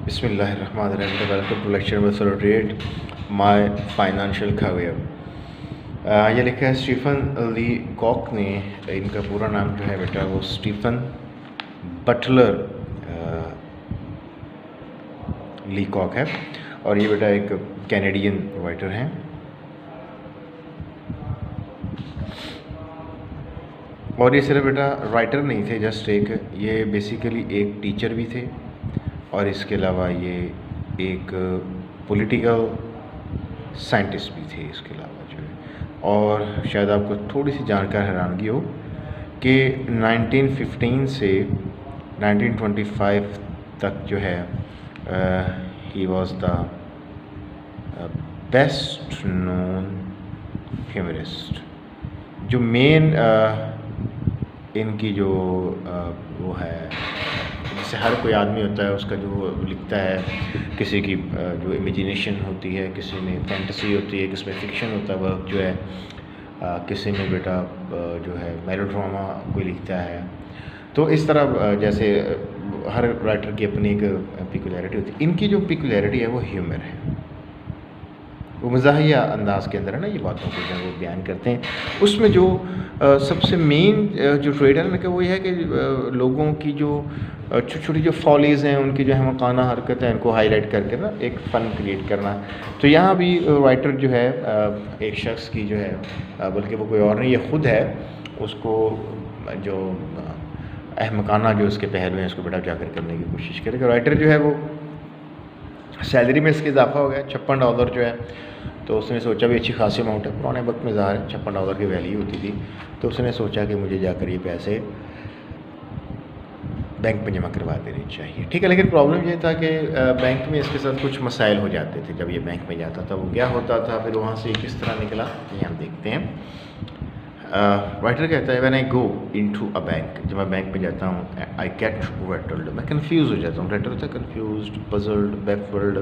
बिस्मिल्लाहिर्रहमानिर्रहीम। Welcome to lecture number 38 my financial career. ये लिखा है स्टीफन ली कॉक ने। इनका पूरा नाम जो है बेटा वो स्टीफन बटलर ली कॉक है और ये बेटा एक कैनेडियन राइटर हैं। और ये सिर्फ बेटा राइटर नहीं थे, जस्ट ये बेसिकली एक टीचर भी थे और इसके अलावा ये एक पॉलिटिकल साइंटिस्ट भी थे इसके अलावा जो है। और शायद आपको थोड़ी सी जानकर हैरानगी हो कि 1915 से 1925 तक जो है he was the best known humourist. जो मेन इनकी जो वो है, जैसे हर कोई आदमी होता है उसका जो लिखता है, किसी की जो इमेजिनेशन होती है, किसी में फैंटेसी होती है, किसी में फिक्शन होता है वर्क जो है, किसी में बेटा जो है मेलोड्रामा कोई लिखता है। तो इस तरह जैसे हर राइटर की अपनी एक पिकुलैरिटी होती है। इनकी जो पिकुलैरिटी है वो ह्यूमर है, वो मज़ाहिया अंदाज़ के अंदर है ना, ये बातों को जब वो बयान करते हैं। उसमें जो सबसे मेन जो ट्रेड है ना, वो ये है कि लोगों की जो छोटी छोटी जो फॉलीज़ हैं, उनकी जो हमकाना हरकत है, उनको हाईलाइट करके ना एक फ़न क्रिएट करना। तो यहाँ भी राइटर जो है एक शख्स की जो है, बल्कि वो कोई और नहीं, ये ख़ुद है, उसको जो अहमकाना जो उसके पहलू हैं उसको बेटा उजागर करने की कोशिश करेगा। राइटर जो है वो सैलरी में इसके इजाफा हो गया $56 जो है, तो उसने सोचा भी अच्छी खासी अमाउंट है, पुराने वक्त में ज़ाहिर है $56 की वैल्यू होती थी। तो उसने सोचा कि मुझे जाकर ये पैसे बैंक में जमा करवा देने चाहिए, ठीक है। लेकिन प्रॉब्लम ये था कि बैंक में इसके साथ कुछ मसाइल हो जाते थे। जब ये बैंक में जाता था वो क्या होता था, फिर वहाँ से किस तरह निकला ये हम देखते हैं। राइटर कहता है when I go into a bank, जब मैं बैंक में जाता हूँ, आई गेट रेटल्ड, मैं कंफ्यूज हो जाता हूँ। रेटल होता है कंफ्यूज्ड, पजल्ड, बैकवर्ड।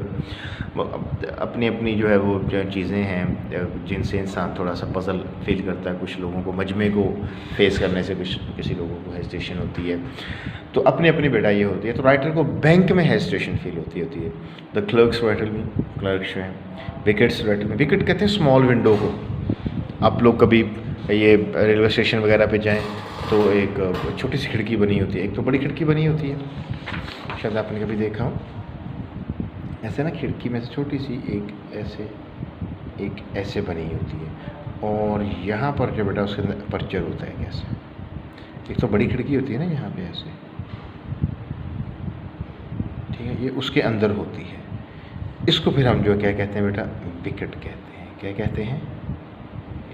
अपनी अपनी जो है वो जो चीज़ें हैं जिनसे इंसान थोड़ा सा पजल फील करता है। कुछ लोगों को मजमे को फेस करने से किसी लोगों को हेजिटेशन होती है, तो अपनी अपनी बेटा ये होती है। तो राइटर को बैंक में हेजिटेशन फील होती है। द क्लर्क्स रेटल में, क्लर्क्स जो हैं, विकेट्स रेटल में, विकेट कहते हैं स्मॉल विंडो को। आप लोग कभी ये रेलवे स्टेशन वगैरह पे जाएं तो एक छोटी सी खिड़की बनी होती है, एक तो बड़ी खिड़की बनी होती है, शायद आपने कभी देखा हो ऐसे ना, खिड़की में से छोटी सी एक ऐसे बनी होती है। और यहाँ पर जो बेटा उसके अंदर अपर्चर होता है कैसे, एक तो बड़ी खिड़की होती है ना यहाँ पे ऐसे, ठीक है, ये उसके अंदर होती है। इसको फिर हम जो क्या कहते हैं बेटा, विकेट कहते हैं। क्या कहते हैं,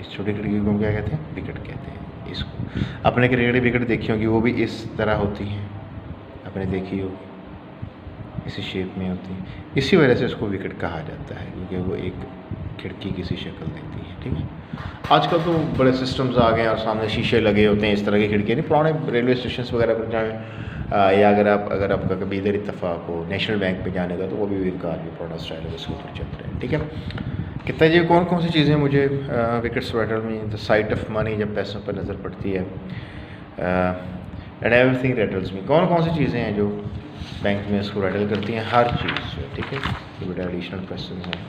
इस छोटी खिड़की को हम क्या कहते हैं, विकेट कहते हैं। इसको अपने क्रिकेट विकेट देखी होगी, वो भी इस तरह होती हैं, आपने देखी होगी, इसी शेप में होती है। इसी वजह से उसको विकेट कहा जाता है, क्योंकि वो एक खिड़की की सी शक्ल देती है, ठीक है। आजकल तो बड़े सिस्टम्स आ गए हैं और सामने शीशे लगे होते हैं, इस तरह की खिड़कियाँ नहीं। पुराने रेलवे स्टेशन वगैरह पर जाएँ या अगर आपका कभी इधर इत्तफाक हो नेशनल बैंक पे जाने का, तो वो भी इनका आदमी पुराना स्टाइल है, उसके ऊपर चल रहे हैं, ठीक है। कितना जी कौन कौन सी चीज़ें मुझे विकेट्स रेटल में, द साइट ऑफ मनी, जब पैसों पर नज़र पड़ती है, एंड एवरीथिंग रेटल्स में, कौन कौन सी चीज़ें हैं जो बैंक में इसको रेटल करती हैं, हर चीज़ जो, ठीक है। ये बेटा एडिशनल क्वेश्चन हैं।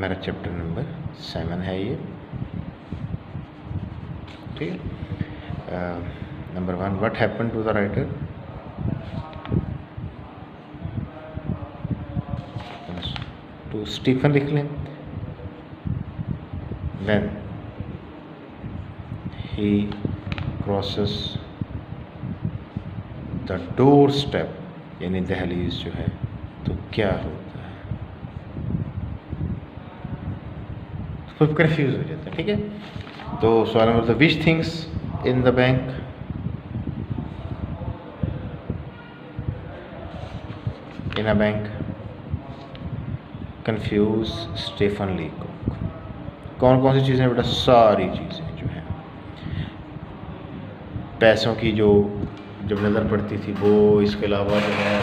मेरा चैप्टर नंबर 7 है ये, ठीक है। Number 1, what happen to the writer, तो स्टीफन लिख लें। When he crosses the doorstep, यानी दहलीज जो है, तो क्या होता है, तो कंफ्यूज हो जाता है, ठीक है। तो सवाल number 2, which things in the bank, in a bank confuse Stephen Leacock. कौन कौन सी चीज़ें बेटा, सारी चीज़ें जो हैं पैसों की जो जब नज़र पड़ती थी वो, इसके अलावा जो है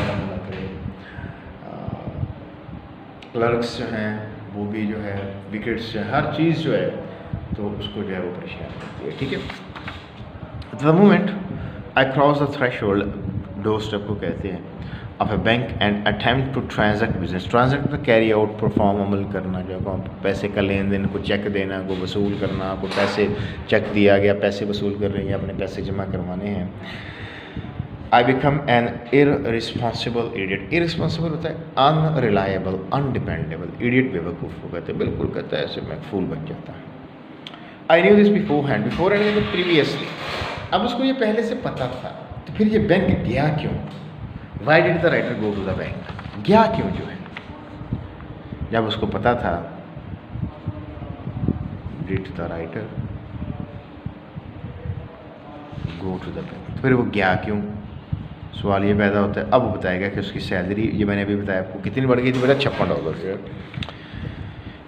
क्लर्क्स जो हैं वो भी जो है, विकेट्स जो है, हर चीज़ जो है तो उसको जो है वो परेशान करती है, ठीक है। At the moment I cross the threshold, doorstep को कहते हैं, of a bank and attempt to transact business. Transact मतलब कैरी आउट, परफॉर्म, अमल करना, जो पैसे का लेन देन, को चेक देना, को वसूल करना, को पैसे चेक दिया गया, पैसे वसूल कर रहे हैं, अपने पैसे जमा करवाने हैं। I become an irresponsible idiot. Irresponsible होता है अनरिलायबल, अनडिपेंडेबल। इडियट बेवकूफ़ को कहते हैं, बिल्कुल कहता है, ऐसे मैं फूल बन जाता है। I knew this before hand, previously. अब उसको ये पहले से पता था, तो फिर ये बैंक गया क्यों? Why did the writer go to the bank? गया क्यों जो है? जब उसको पता था, did the writer go to the bank, फिर वो गया क्यों? सवाल ये पैदा होता है। अब वो बताएगा कि उसकी सैलरी, ये मैंने अभी बताया आपको, कितनी बढ़ गई थी? बेटा $56।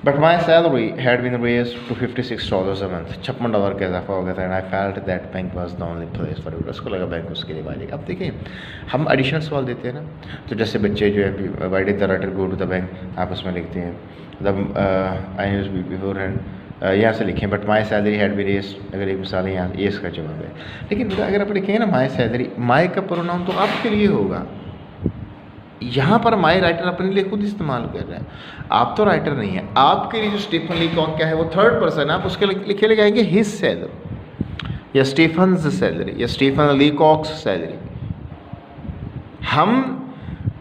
But my salary had been raised to $56 a month. $56 का इजाफा हो गया था। And I felt that bank was the only place for it. उसको लगा बैंक उसके लिए वाली। अब देखिए, हम एडिशनल सवाल देते हैं ना, तो जैसे बच्चे जो है, why did the writer go to the bank, आप उसमें लिखते हैं मतलब आई न्यूज़ बिफोर हैंड, यहाँ से लिखें but my salary had be raised. अगर एक मिसाल है यहाँ, ये इसका जवाब है। लेकिन अगर आप लिखेंगे ना माई सैलरी, माई का प्रोनाउन तो आपके लिए होगा। यहाँ पर माई राइटर अपने लिए खुद इस्तेमाल कर रहा है, आप तो राइटर नहीं है। आपके लिए जो स्टीफन लीकॉक क्या है, वो थर्ड पर्सन है, आप उसके लिखे लगाएंगे हिज सैलरी या स्टीफन्स सैलरी या स्टीफन लीकॉक्स सैलरी। हम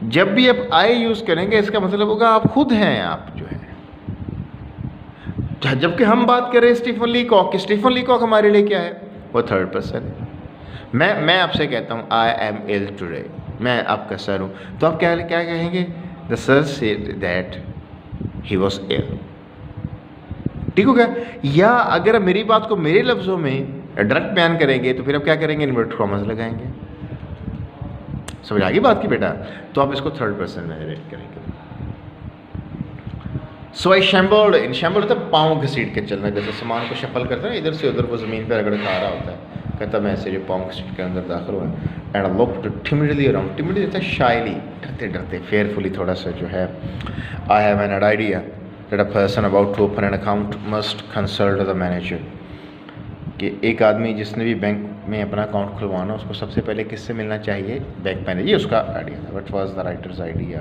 जब भी आप आई यूज़ करेंगे, इसका मतलब होगा आप खुद हैं, आप जो है। जबकि हम बात कर रहे हैं स्टीफन लीकॉक की, स्टीफन लीकॉक हमारे लिए क्या है? वो थर्ड पर्सन है। मैं आपसे कहता हूँ आई एम इल टुडे, मैं आपका सर हूँ, तो आप क्या कहेंगे? The sir said that he was ill. ठीक हो गया? या अगर मेरी बात को मेरे लफ्ज़ों में डायरेक्ट बयान करेंगे, तो फिर आप क्या करेंगे? इन्वर्टेड कॉमास लगाएंगे। समझ आ गई बात की बेटा? तो आप इसको थर्ड पर्सन में रेट करेंगे। सो आई शैम्बल्ड इन, शैम्बल्ड होता है पाँव घसीट के चलना, जैसे सामान को शफल करते हैं ना, इधर से उधर वो ज़मीन पर रगड़ के आ रहा होता है। कहता मैं ऐसे जो पाँव घसीट के अंदर दाखिल हुआ। And looked timidly around, timidly होता है शाइली, डरते डरते, फेयरफुली थोड़ा सा जो है। I have an idea that a person about to open an account must consult the manager. कि एक आदमी जिसने भी बैंक में अपना अकाउंट खुलवाना, उसको सबसे पहले किससे मिलना चाहिए? Bank manager. ये उसका आइडिया था। What was the writer's idea?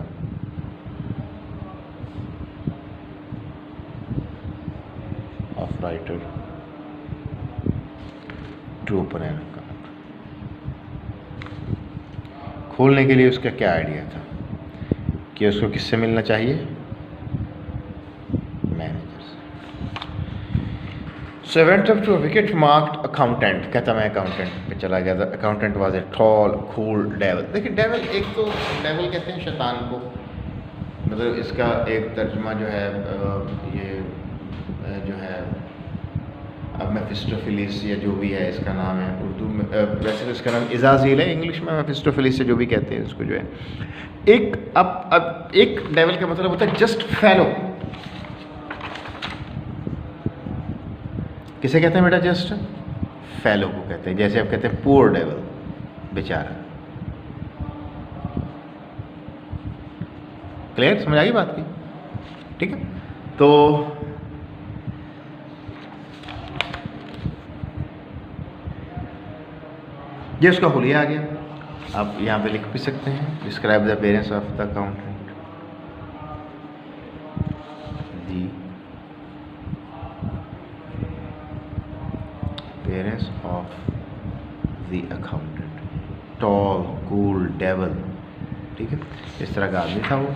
Of writer to open an account. खोलने के लिए उसका क्या आइडिया था कि उसको किससे मिलना चाहिए? मैनेजर से। So I went up to a wicket marked accountant. कहता मैं अकाउंटेंट पे चला गया था। Accountant was a tall cool devil. देखिए डेविल, एक तो डेविल कहते हैं शैतान को, मतलब इसका एक तर्जुमा जो है ये जो है अब मेफिस्टोफिलिस या जो भी है इसका नाम है उर्दू में, वैसे तो इसका नाम इज़ाज़ील है, इंग्लिश में मेफिस्टोफिलिस से जो भी कहते हैं उसको जो है। एक अब एक डेविल का मतलब होता है जस्ट फेलो। किसे कहते हैं बेटा? जस्ट फेलो को कहते हैं। जैसे आप कहते हैं पुअर डेविल, बेचारा। क्लियर? समझ आ गई बात की? ठीक है। तो ये उसका हुलिया आ गया। आप यहाँ पे लिख भी सकते हैं, describe the parents of the accountant. The parents of the accountant, tall cool devil. ठीक है, इस तरह का आदमी था वो।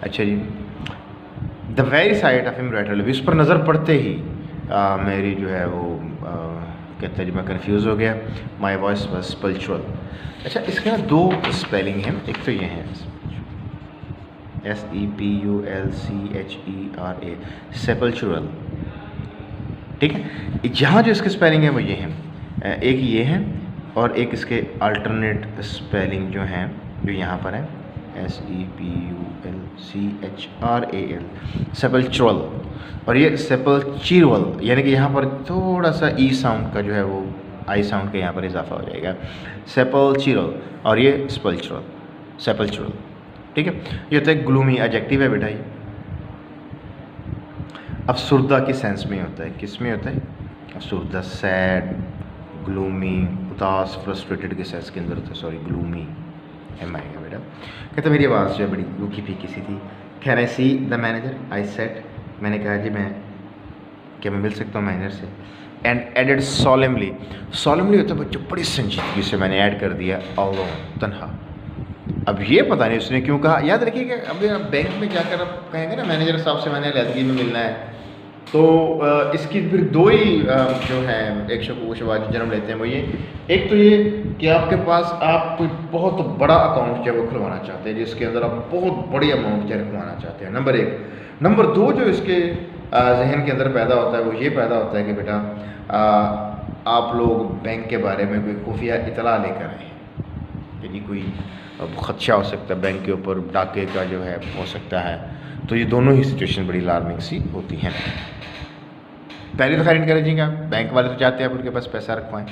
अच्छा जी, the very sight of him rattle, इस पर नज़र पड़ते ही मेरी जो है वो कहते हैं जी मैं कंफ्यूज हो गया। My voice was spiritual. अच्छा, इसके ना दो स्पेलिंग हैं। एक तो ये है SEPULCHERA, सेपल्चुरल। ठीक है, जहाँ जो इसके स्पेलिंग है वो ये हैं, एक ये है और एक इसके अल्टरनेट स्पेलिंग जो हैं जो यहाँ पर है SEPULCHRAL, सेपल्चुरल। और ये सेपल्चुरल, यानी कि यहाँ पर थोड़ा सा ई साउंड का जो है वो आई साउंड का यहाँ पर इजाफा हो जाएगा। सेपल्चुरल और ये स्पल्चुरल, सेपल्चुरल। ठीक है, ये होता है ग्लूमी, एडजेक्टिव है बेटा। ये अफसुर्दा की सेंस में होता है। किस में होता है? सो द सैड, ग्लूमी, उदास, फ्रस्ट्रेटेड के सेंस के अंदर था, सॉरी ग्लूमी एम आएगा बेटा। कहते मेरी आवाज़ जो है बड़ी रूखी फीकी सी थी। Can I see the manager, I said, मैंने कहा जी मैं क्या मैं मिल सकता हूँ मैनेजर से। एंड एडेड सॉलेमली, सॉलेमली होता है बच्चों बड़ी संजीदगी से मैंने ऐड कर दिया अलोन, तन्हा। अब ये पता नहीं उसने क्यों कहा। याद रखिए कि अभी आप बैंक में जाकर आप कहेंगे ना मैनेजर साहब से मैंने लैदगी में मिलना है, तो इसकी फिर दो ही जो है एक शवाद जन्म लेते हैं। वो ये, एक तो ये कि आपके पास आप कोई बहुत बड़ा अकाउंट जो है वो खुलवाना चाहते हैं, जिसके अंदर आप बहुत बड़ी अमाउंट जो है खुलवाना चाहते हैं, नंबर एक। नंबर दो जो इसके जहन के अंदर पैदा होता है वो ये पैदा होता है कि बेटा आप लोग बैंक के बारे में कोई खुफिया इतला लेकर आए हैं, यानी कोई ख़दशा हो सकता है बैंक के ऊपर, डाके का जो है हो सकता है। तो ये दोनों ही सिचुएशन बड़ी अलार्मिंग सी होती हैं। पहली तो खैर इनकरेजिंग है, बैंक वाले तो चाहते हैं आप उनके पास पैसा रखवाएं।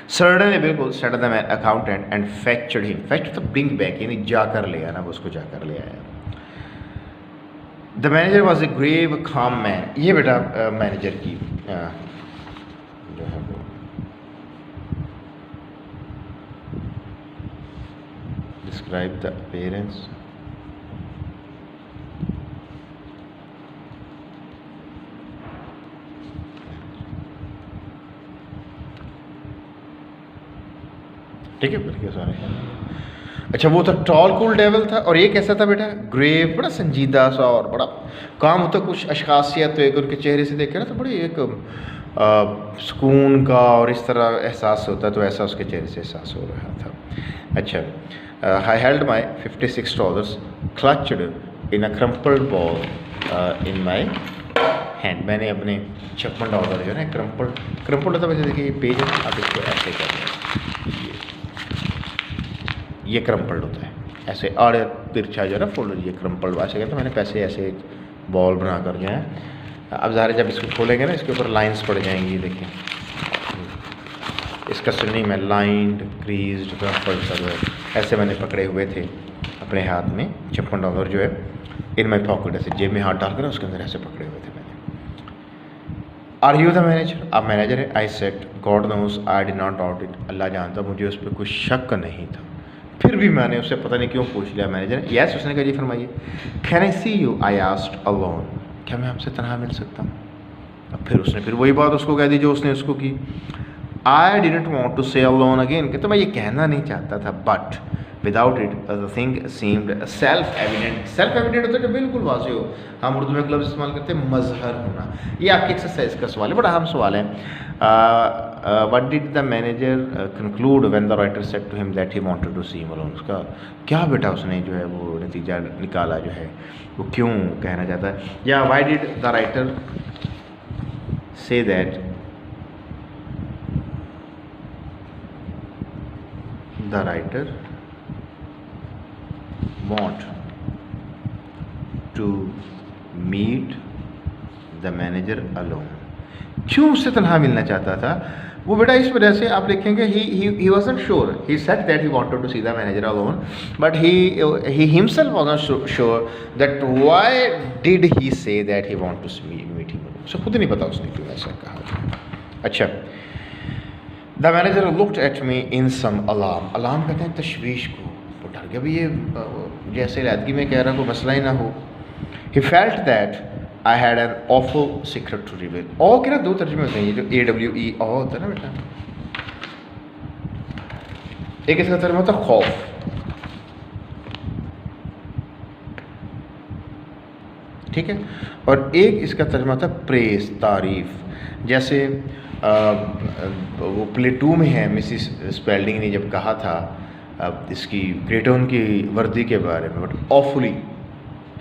सडनली बिल्कुल सड the man accountant and fetched him, fetched तो ब्रिंग बैक, यानी जाकर ले आना, वो उसको जाकर ले आया। The manager was a grave calm man, ये बेटा मैनेजर की जो है वो डिस्क्राइब द अपीयरेंस। ठीक है, फिर क्या सारे। अच्छा वो था टॉल कूल डेवल था, और ये कैसा था बेटा, ग्रेव, बड़ा संजीदा सा और बड़ा काम होता। कुछ अशखासियत तो एक उनके चेहरे से देखे ना तो बड़ी एक सुकून का और इस तरह एहसास होता, तो ऐसा उसके चेहरे से एहसास हो रहा था। अच्छा, I held my $56 clutched in a crumpled ball in my hand, मैंने अपने $56 जो है ना क्रम्पल्ड होता। वैसे देखिए ये पेज है, आप इसको ऐसे कर रहे हैं, ये क्रम्पल्ड होता है ऐसे, और तिरछा जो है ना फोल्ड, ये क्रम्पल्ड वैसे कहते हैं। मैंने पैसे ऐसे एक बॉल बनाकर जो है, अब ज़ाहिर जब इसको खोलेंगे ना इसके ऊपर लाइंस पड़ जाएंगी, देखिए इसका सुनिंग में लाइंड, क्रीज्ड, क्रम्पल्ड सब ऐसे मैंने पकड़े हुए थे अपने हाथ में। $56 जो है इन माई पॉकेट, ऐसे जेब में हाथ डालकर उसके अंदर ऐसे पकड़े हुए थे मैंने। आर यू द मैनेजर, आप मैनेजर है? I said God knows I did not doubt it, अल्लाह जानता मुझे उस पर कोई शक नहीं था। फिर भी मैंने उससे पता नहीं क्यों पूछ लिया मैनेजर। यस, उसने कहा जी फरमाइए। Can I see you, I asked alone, क्या मैं आपसे तनहा मिल सकता हूँ? अब फिर उसने फिर वही बात उसको कह दी जो उसने उसको की। आई डिडंट वांट टू से अलोन अगेन, कि तो मैं ये कहना नहीं चाहता था, but without it the thing seemed self evident. Self evident होता है जो बिल्कुल वाज़ेह हो, हम उर्दू में लफ्ज़ इस्तेमाल करते हैं मजहर होना। ये आपकी एक्सरसाइज का सवाल है, बड़ा अहम सवाल है। What did the manager conclude when the writer said to him that he wanted to see him alone? उसका क्या बेटा उसने जो है वो नतीजा निकाला जो है वो क्यों कहना चाहता है, या why did the writer say that the writer want to meet the manager alone? क्यों उससे तन्हा मिलना चाहता था वो बेटा? इस वजह से आप देखेंगे he wasn't sure, he said that he wanted to see the manager alone, but he himself wasn't sure that why did he say that he wanted to meet him alone. उसे खुद नहीं पता उसने क्यों ऐसा कहा। अच्छा, the manager looked at me in some alarm, alarm कहते हैं तशवीश को, वो डर गया भी ये जैसे लैदगी में कह रहा कोई मसला ही ना हो। he felt that I had an awful secret to reveal. ओ के ना दो तर्जुमे होते हैं, ये जो AWE ओ होता है ना बेटा, एक इसका तर्जुमा होता है खौफ, ठीक है, और एक इसका तर्जुमा होता है प्रेस, तारीफ। जैसे वो प्ले 2 में है, मिसिस स्पेल्डिंग ने जब कहा था इसकी क्रेटोन की वर्दी के बारे में, बट ऑफुली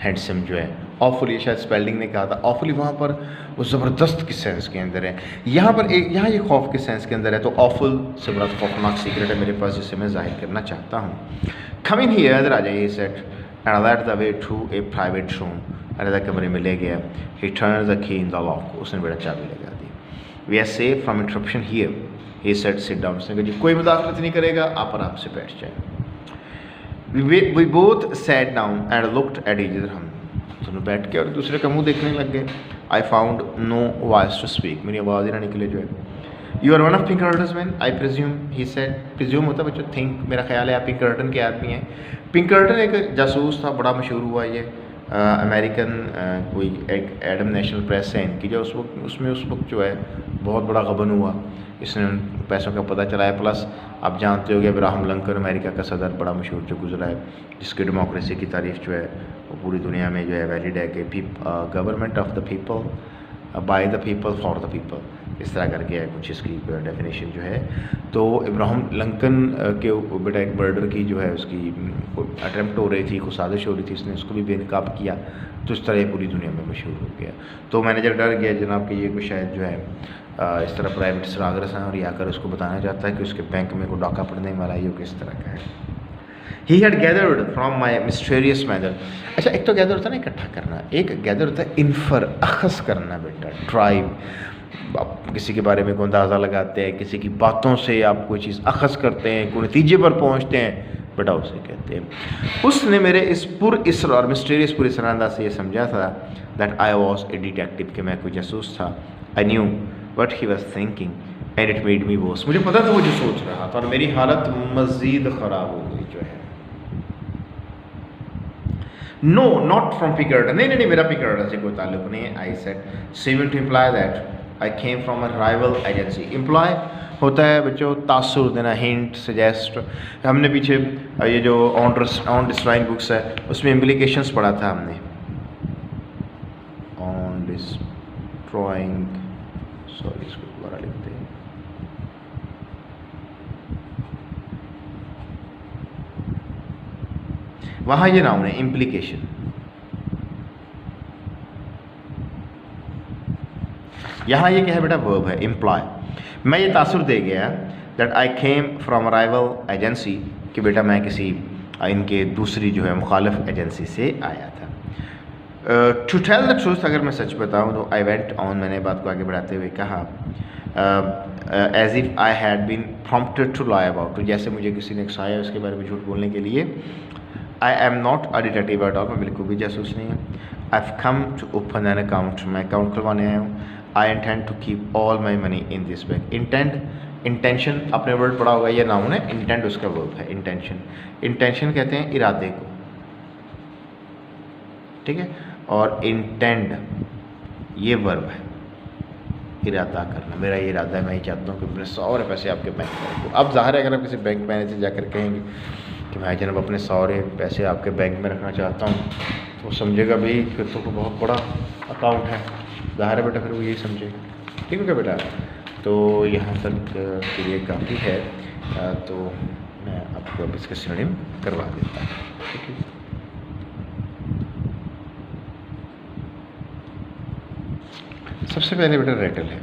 हैंडसम जो है, ऑफुली शायद स्पेल्डिंग ने कहा था, ऑफुली वहाँ पर वो ज़बरदस्त की सेंस के अंदर है। यहाँ पर एक यहाँ ये खौफ के सेंस के अंदर है, तो ऑफुल से बड़ा खौफनाक सीक्रेट है मेरे पास जिसे मैं जाहिर करना चाहता हूँ। कम इन हियर, इधर आ जाइए, said and led the way to a private room, अलग कमरे में ले गया। ही turn the key in the lock, उसने बेटा चाबी लगा दी। We are safe from interruption here, he said sit down, उसने कहा जी कोई मुदाखलत नहीं करेगा, आप आराम से बैठ जाए। We both sat down and looked at each other, हम दोनों बैठ के और दूसरे का मुंह देखने लग गए। I found no voice to speak, मेरी आवाज़ ही ना निकले जो है। You are one of Pinkerton's man, I presume, he said, presume होता है बच्चों थिंक, मेरा ख्याल है आप पिंकर्टन के आदमी हैं। पिंकर्टन एक जासूस था, बड़ा मशहूर हुआ ये अमेरिकन कोई एक एडम नेशनल प्रेस है इनकी, जो उस वक्त जो है बहुत बड़ा गबन हुआ, इसने उन पैसों का पता चला है। प्लस आप जानते हो कि अब्राहम लिंकन अमेरिका का सदर बड़ा मशहूर जो गुजरा है, जिसकी डेमोक्रेसी की तारीफ जो है वो पूरी दुनिया में जो है वैलिड है कि government of the people by the people for the people, इस तरह करके है कुछ इसकी डेफिनेशन जो है। तो इब्राहिम लिंकन के बेटा एक मर्डर की जो है उसकी अटैम्प्ट हो रही थी, कोई साजिश हो रही थी, इसने उसको भी बेनकाब किया, तो इस तरह ये पूरी दुनिया में मशहूर हो गया। तो मैनेजर डर गया जनाब कि ये कोई शायद जो है इस तरह प्राइवेट सरागरस हैं, और ये आकर उसको बताना चाहता है कि उसके बैंक में कोई डाका पड़ने वाला है, ये किस तरह का है। He had gathered from my mysterious manner. अच्छा, एक तो गैदर होता है ना इकट्ठा करना, एक गैदर होता है इन्फर अखज़ करना बेटा, ट्राइब। आप किसी के बारे में कोई अंदाज़ा लगाते हैं, किसी की बातों से आप कोई चीज़ अखज़ करते हैं, कोई नतीजे पर पहुँचते हैं, बेटा उसे कहते हैं। उसने मेरे इस पुरअसर और मिस्टीरियस पुरअसर अंदाज से ये समझा था that I was a detective, कि मैं कोई जासूस था। I knew what he was thinking and it made me verse. मुझे पता था वो जो सोच रहा था, और मेरी हालत मज़ीद ख़राब हो गई जो है। नो नॉट फ्रॉम पिकर्टन, नहीं, मेरा पिकर्टन से कोई ताल्लुक नहीं है। I said seeming to imply that I came from a rival agency. Imply होता है बच्चों तासुर देना, हिंट, सजेस्ट। हमने पीछे ये जो ऑन डिस्ट्रॉइंग बुक्स है उसमें इम्प्लीकेशंस पढ़ा था हमने, ऑन डिस्ट्रॉइंग, सॉरी इसको दोबारा लिखते हैं, वहाँ ये नाउन है इम्प्लीकेशन। यहाँ ये क्या है बेटा, वर्ब है इम्प्लॉय। मैं ये तासुर दे गया that I came from rival agency, कि बेटा मैं किसी इनके दूसरी जो है मुखालिफ एजेंसी से आया था। टू टेल द ट्रूथ, अगर मैं सच बताऊँ तो आई वेंट ऑन, मैंने बात को आगे बढ़ाते हुए कहा, as if I had been prompted to lie about, तो जैसे मुझे किसी ने उकसाया उसके बारे में झूठ बोलने के लिए। I am not a detective at all, मैं बिल्कुल भी जासूस नहीं हूँ। I have come to open an account, मैं अकाउंट खुलवाने आया हूँ। I intend to keep all my money in this bank. Intend, intention आपने वर्ड पढ़ा होगा, ये नाउन है, इंटेंड उसका वर्ब है इंटेंशन। इंटेंशन कहते हैं इरादे को, ठीक है, और इंटेंड ये वर्ब है, इरादा करना। मेरा ये इरादा है, मैं ये चाहता हूँ कि मेरे सारे पैसे आपके बैंक में रखो। अब ज़ाहिर है अगर आप किसी बैंक मैनेजर से जाकर कहेंगे कि भाई जनाब अपने सारे पैसे आपके बैंक में रखना चाहता हूँ, तो समझेगा भाई फिर तो बहुत बड़ा अकाउंट है, ज़ाहिर है बेटा, फिर वो यही समझेगा। ठीक है क्या बेटा, तो यहाँ तक के लिए काफ़ी है। तो मैं आपको अब इसका सिनोनिम करवा देता हूँ, ठीक है। सबसे पहले बेटा रेटल है,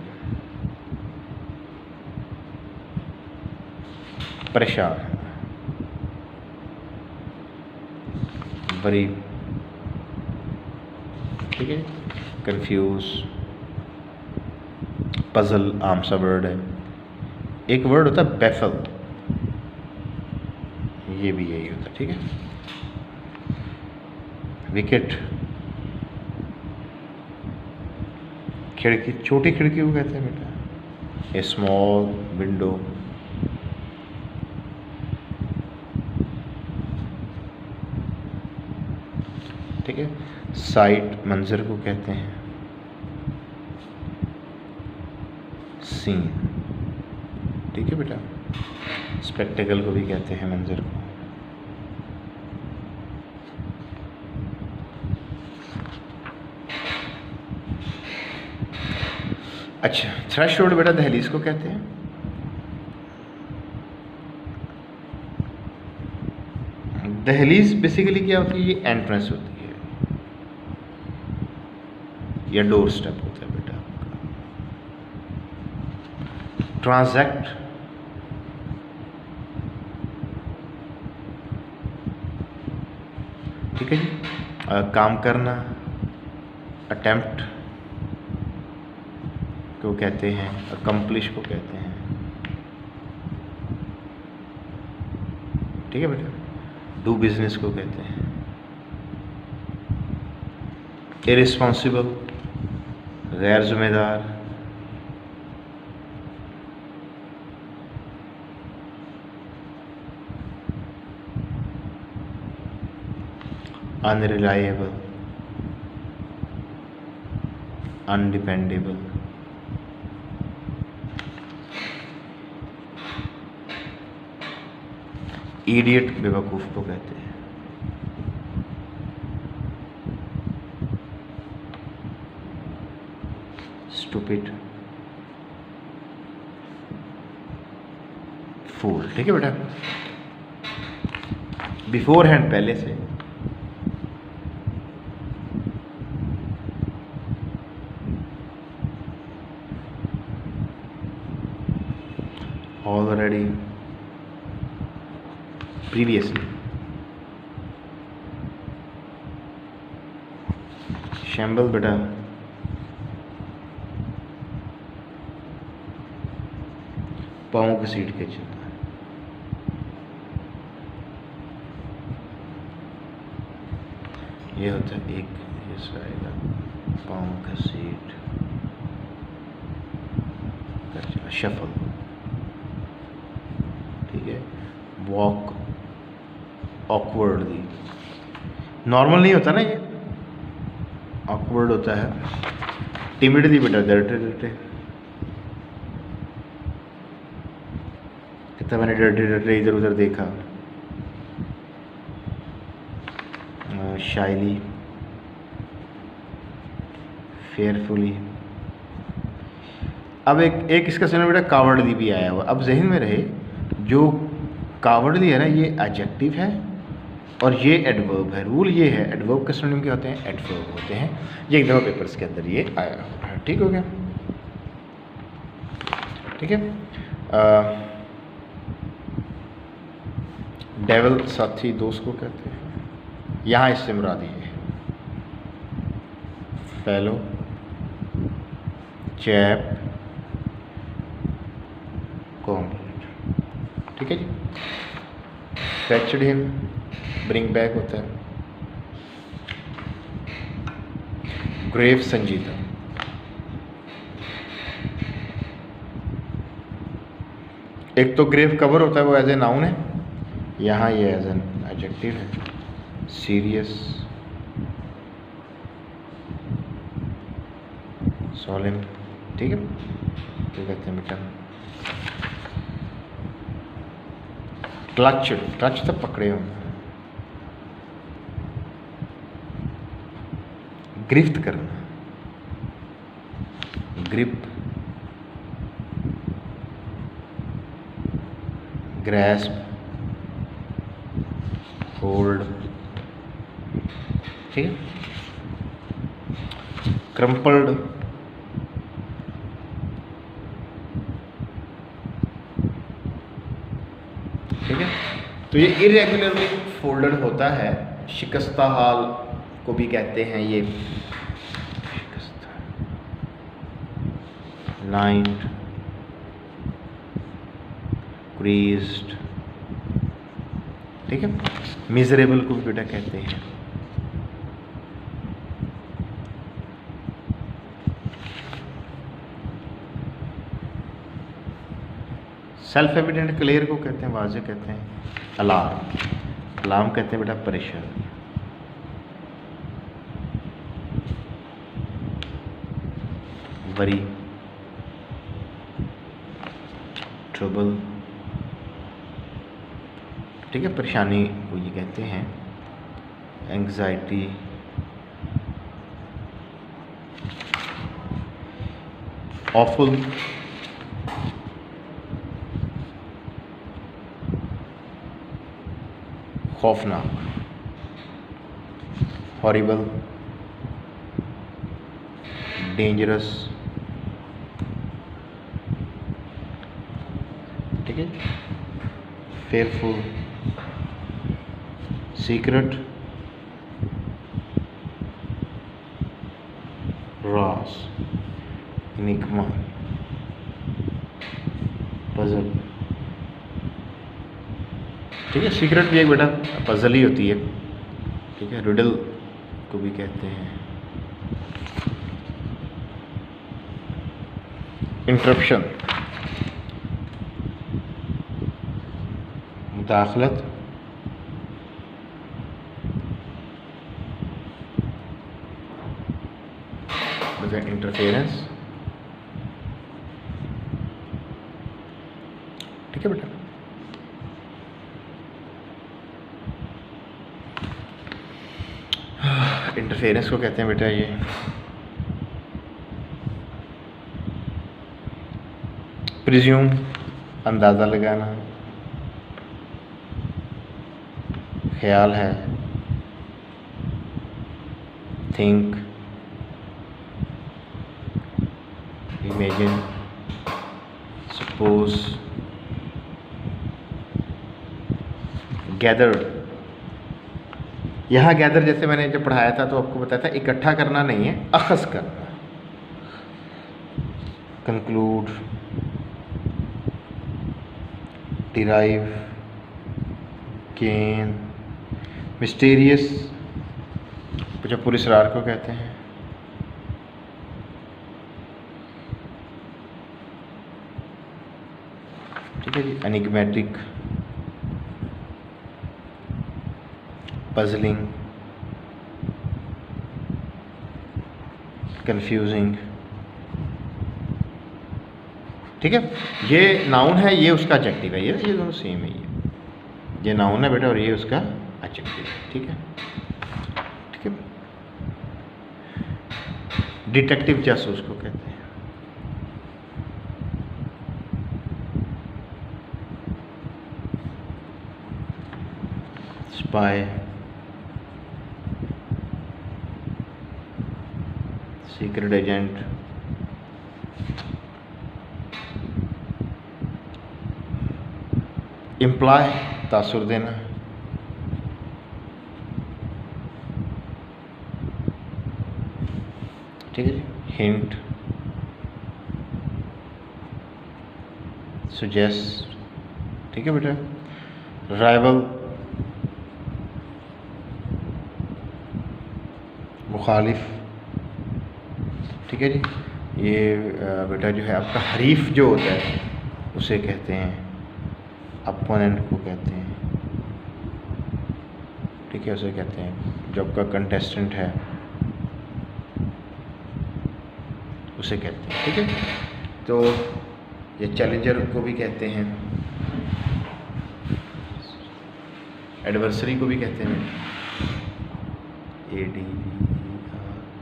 परेशान, वरी, ठीक है, कंफ्यूज, पजल आम सा वर्ड है। एक वर्ड होता है बेफल, ये भी यही होता है, ठीक है। विकेट, खिड़की, छोटी खिड़की को कहते हैं बेटा, ए स्मॉल विंडो, ठीक है। साइट, मंजर को कहते हैं, सीन, ठीक है बेटा। स्पेक्टेकल को भी कहते हैं मंजर को। अच्छा, थ्रेशोल्ड बेटा दहलीज को कहते हैं। दहलीज बेसिकली क्या होती है, ये एंट्रेंस होती है या डोर स्टेप होता है बेटा। ट्रांजैक्ट, ठीक है जी, काम करना, अटेम्प्ट को कहते हैं, अकम्प्लिश को कहते हैं, ठीक है बेटा। डू बिजनेस को कहते हैं। इररिस्पॉन्सिबल, गैर जिम्मेदार, अनरिलायबल, अनडिपेंडेबल, इडियट बेवकूफ़ को कहते हैं। स्टूपिड, फूल। ठीक है बेटा, बिफोर हैंड पहले से, ऑलरेडी, प्रीवियसली, शैम्बल बेटा पाँव की सीट के चलता है। ये होता है एक, ये आएगा पाँव का सीट का शफल। ठीक है, वॉक ऑकवर्डली, नॉर्मल नहीं होता ना, ये ऑकवर्ड होता है। टिमिडली बेटा डरते डरते, कितना मैंने डरते डरते इधर उधर देखा। शाइली, फेयरफुली। अब एक इसका सुना बेटा कावर्डली भी आया हुआ। अब जहन में रहे, जो कावर्डली है ना, ये एडजेक्टिव है और ये एडवर्ब है। रूल ये है, एडवर्ब के सिनोनिम क्या होते हैं, एडवर्ब होते हैं। ये एक दफ़ा पेपर्स के अंदर ये आया हुआ है। ठीक हो गया, ठीक है। डेविल साथी दोस्त को कहते हैं। यहाँ इससे मुराद ये है फेलो, चैप, कॉम्प्लीट। ठीक है जी। फेच्ड हिम, ब्रिंग बैक होता है। ग्रेव, संजीदा। एक तो ग्रेव कवर होता है, वो एज ए नाउन है, यहाँ ये एज एन एडजेक्टिव है। Serious, solemn. ठीक है, तो कहते हैं बेटा क्लच, क्लच तो पकड़े हो, गिरफ्त करना, ग्रिप, ग्रैस्प, होल्ड। ठीक है, क्रम्पल्ड, ठीक है। तो ये इरेगुलरली फोल्डेड होता है। शिकस्ता हाल को भी कहते हैं ये, लाइन्ड, क्रीज्ड। ठीक है, मिजरेबल को भी बेटा कहते हैं। सेल्फ एविडेंट क्लियर को कहते हैं, वाज़े कहते हैं। अलार्म, अलार्म कहते हैं बेटा परेशानी। Worry, trouble. ठीक है, परेशानी को ये कहते हैं एंग्जाइटी, ऑफुल, खौफनाक, हॉरिबल, डेंजरस। ठीक है, fearful, secret, Ross, Enigma, puzzle. ठीक है, सीक्रेट भी एक बेटा पजल ही होती है। ठीक है, रिडल को भी कहते हैं। इंटरप्शन, मुदाखलत, इंटरफेरेंस। ठीक है बेटा। इंटरफेरेंस को कहते हैं बेटा ये प्रिज्यूम, अंदाज़ा लगाना, ख्याल है, थिंक, इमेजिन, सपोज, गैदर। यहाँ गैदर जैसे मैंने जब पढ़ाया था तो आपको बताया था इकट्ठा करना नहीं है, अखज़ करना। कंक्लूड, डिराइव, गेन, मिस्टीरियस, जो पुरस्कार को कहते हैं। ठीक है जी। Enigmatic, puzzling, confusing. ठीक है, ये नाउन है, ये उसका एडजेक्टिव है, ये दोनों सेम है। ये नाउन है बेटा और ये उसका एडजेक्टिव है। ठीक है, ठीक है। डिटेक्टिव जासूस को कहते हैं। स्पाई, सीक्रेट एजेंट, इम्प्लाई, तासुर देना, ठीक है जी। हिंट, सुजेस्ट, ठीक है बेटा। राइवल, मुखालिफ, ठीक है जी। ये बेटा जो है आपका हरीफ जो होता है उसे कहते हैं, अपोनेंट को कहते हैं। ठीक है, उसे कहते हैं जो आपका कंटेस्टेंट है उसे कहते हैं। ठीक है, तो ये चैलेंजर को भी कहते हैं, एडवर्सरी को भी कहते हैं,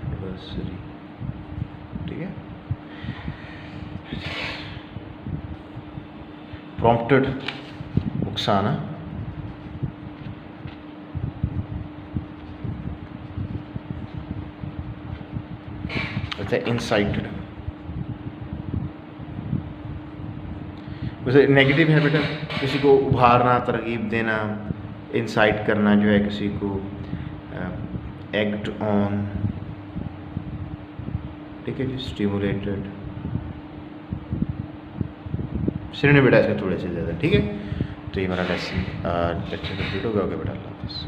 एडवर्सरी। ठीक है, प्रॉम्प्टेड, उकसाना, अच्छा इंसाइटेड। वैसे नेगेटिव है बेटा, किसी को उभारना, तरगीब देना, इंसाइट करना जो है किसी को, एक्ट ऑन। ठीक है जी, स्टिमुलेटेड। सिर्फ बेटा इसके थोड़े से ज़्यादा। ठीक है, तो ये हमारा लेक्चर कंप्लीट हो गया बेटा। अल्लाह हाफ़िज़।